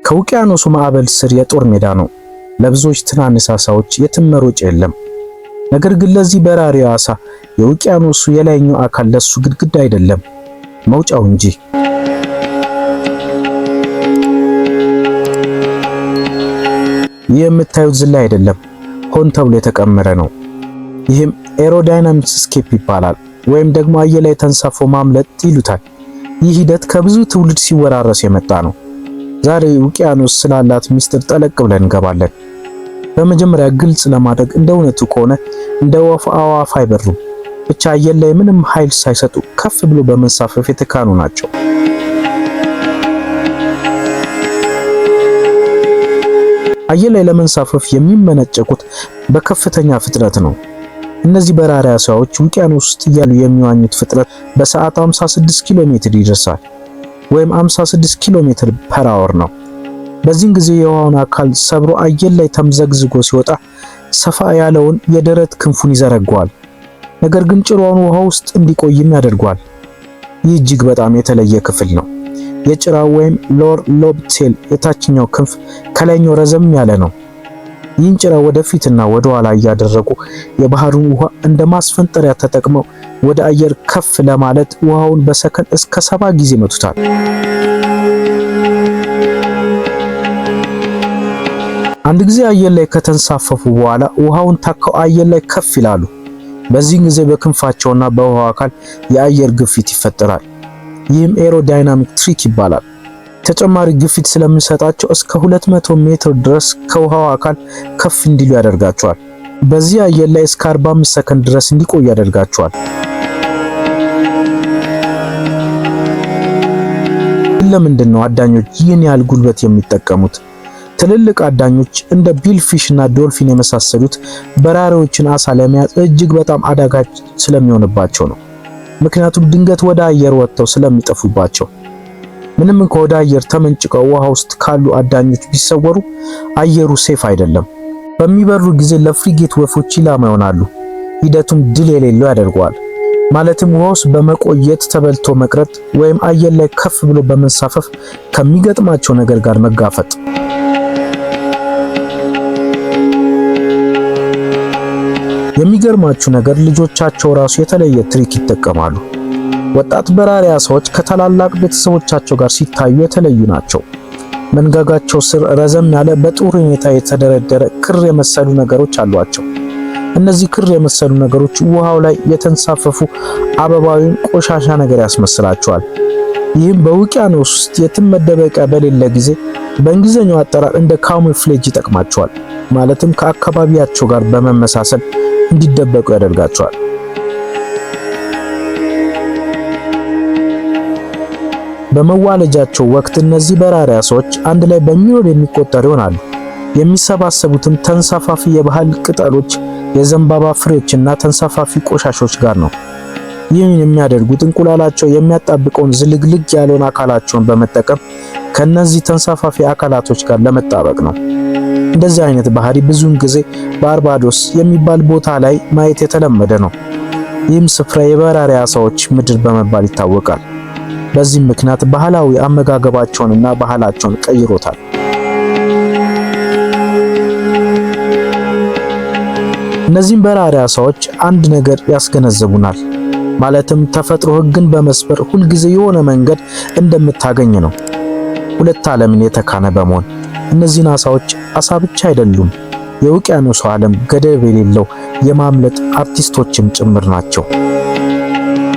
ከውቅያኖሱ ማዕበል ስር የጦር ሜዳ ነው። ለብዙዎች ትናንሽ ዓሳዎች የትም መሮጫ የለም። ነገር ግን ለዚህ በራሪ ዓሳ የውቅያኖሱ የላይኛው አካል ለሱ ግድግዳ አይደለም፣ መውጫው እንጂ። ይህ የምታዩት ዝላይ አይደለም፣ ሆን ተብሎ የተቀመረ ነው። ይህም ኤሮዳይናሚክስ ስኬፕ ይባላል፣ ወይም ደግሞ አየር ላይ ተንሳፎ ማምለጥ ይሉታል። ይህ ሂደት ከብዙ ትውልድ ሲወራረስ የመጣ ነው። ዛሬ ውቅያኖስ ስላላት ሚስጥር ጠለቅ ብለን እንገባለን። በመጀመሪያ ግልጽ ለማድረግ እንደ እውነቱ ከሆነ እንደ ወፍ አዋፍ አይበሩም፣ ብቻ አየር ላይ ምንም ኃይል ሳይሰጡ ከፍ ብሎ በመንሳፈፍ የተካኑ ናቸው። አየር ላይ ለመንሳፈፍ የሚመነጨቁት በከፍተኛ ፍጥነት ነው። እነዚህ በራሪ ዓሳዎች ውቅያኖስ ውስጥ እያሉ የሚዋኙት ፍጥነት በሰዓት 56 ኪሎ ሜትር ይደርሳል፣ ወይም 56 ኪሎ ሜትር ፐር አወር ነው። በዚህን ጊዜ የውሃውን አካል ሰብሮ አየር ላይ ተምዘግዝጎ ሲወጣ ሰፋ ያለውን የደረት ክንፉን ይዘረጋዋል። ነገር ግን ጭራውን ውሃ ውስጥ እንዲቆይም ያደርገዋል። ይህ እጅግ በጣም የተለየ ክፍል ነው። የጭራው ወይም ሎወር ሎብ ቴል የታችኛው ክንፍ ከላይኛው ረዘም ያለ ነው። ይህን ጭራ ወደፊትና ወደ ኋላ እያደረጉ የባህሩን ውሃ እንደ ማስፈንጠሪያ ተጠቅመው ወደ አየር ከፍ ለማለት ውሃውን በሰከንድ እስከ 70 ጊዜ መቱታል። አንድ ጊዜ አየር ላይ ከተንሳፈፉ በኋላ ውሃውን ታከው አየር ላይ ከፍ ይላሉ። በዚህ ጊዜ በክንፋቸውና በውሃው አካል የአየር ግፊት ይፈጠራል። ይህም ኤሮዳይናሚክ ትሪክ ይባላል። ተጨማሪ ግፊት ስለሚሰጣቸው እስከ 200 ሜትር ድረስ ከውሃው አካል ከፍ እንዲሉ ያደርጋቸዋል። በዚህ አየር ላይ እስከ 45 ሰከንድ ድረስ እንዲቆዩ ያደርጋቸዋል። ለምንድን ነው አዳኞች ይህን ያህል ጉልበት የሚጠቀሙት? ትልልቅ አዳኞች እንደ ቢልፊሽ እና ዶልፊን የመሳሰሉት በራሪዎችን ዓሳ ለመያዝ እጅግ በጣም አዳጋች ስለሚሆንባቸው ነው። ምክንያቱም ድንገት ወደ አየር ወጥተው ስለሚጠፉባቸው። ምንም እንኳን ወደ አየር ተመንጭቀው ውሃ ውስጥ ካሉ አዳኞች ቢሰወሩ አየሩ ሴፍ አይደለም። በሚበሩ ጊዜ ለፍሪጌት ወፎች ኢላማ ይሆናሉ። ሂደቱም ድል የሌለው ያደርገዋል። ማለትም ውሃ ውስጥ በመቆየት ተበልቶ መቅረት ወይም አየር ላይ ከፍ ብሎ በመንሳፈፍ ከሚገጥማቸው ነገር ጋር መጋፈጥ። የሚገርማችሁ ነገር ልጆቻቸው ራሱ የተለየ ትሪክ ይጠቀማሉ። ወጣት በራሪ ዓሳዎች ከታላላቅ ቤተሰቦቻቸው ጋር ሲታዩ የተለዩ ናቸው። መንጋጋቸው ስር ረዘም ያለ በጥሩ ሁኔታ የተደረደረ ክር የመሰሉ ነገሮች አሏቸው። እነዚህ ክር የመሰሉ ነገሮች ውሃው ላይ የተንሳፈፉ አበባዊን ቆሻሻ ነገር ያስመስላቸዋል። ይህም በውቅያኖስ ውስጥ የትም መደበቂያ በሌለ ጊዜ በእንግሊዝኛው አጠራር እንደ ካሙፍሌጅ ይጠቅማቸዋል። ማለትም ከአካባቢያቸው ጋር በመመሳሰል እንዲደበቁ ያደርጋቸዋል። በመዋለጃቸው ወቅት እነዚህ በራሪ ዓሳዎች አንድ ላይ በሚሊዮን የሚቆጠሩ ይሆናሉ። የሚሰባሰቡትም ተንሳፋፊ የባህል ቅጠሎች፣ የዘንባባ ፍሬዎችና ተንሳፋፊ ቆሻሾች ጋር ነው። ይህን የሚያደርጉት እንቁላላቸው የሚያጣብቀውን ዝልግልግ ያለውን አካላቸውን በመጠቀም ከነዚህ ተንሳፋፊ አካላቶች ጋር ለመጣበቅ ነው። እንደዚህ አይነት ባህሪ ብዙውን ጊዜ ባርባዶስ የሚባል ቦታ ላይ ማየት የተለመደ ነው። ይህም ስፍራ የበራሪ ዓሳዎች ምድር በመባል ይታወቃል። በዚህ ምክንያት ባህላዊ አመጋገባቸውንና ባህላቸውን ቀይሮታል። እነዚህም በራሪ ዓሳዎች አንድ ነገር ያስገነዘቡናል። ማለትም ተፈጥሮ ሕግን በመስበር ሁልጊዜ የሆነ መንገድ እንደምታገኝ ነው። ሁለት ዓለምን የተካነ በመሆን እነዚህን ዓሳዎች ዓሳ ብቻ አይደሉም፣ የውቅያኖሱ ዓለም ገደብ የሌለው የማምለጥ አርቲስቶችም ጭምር ናቸው።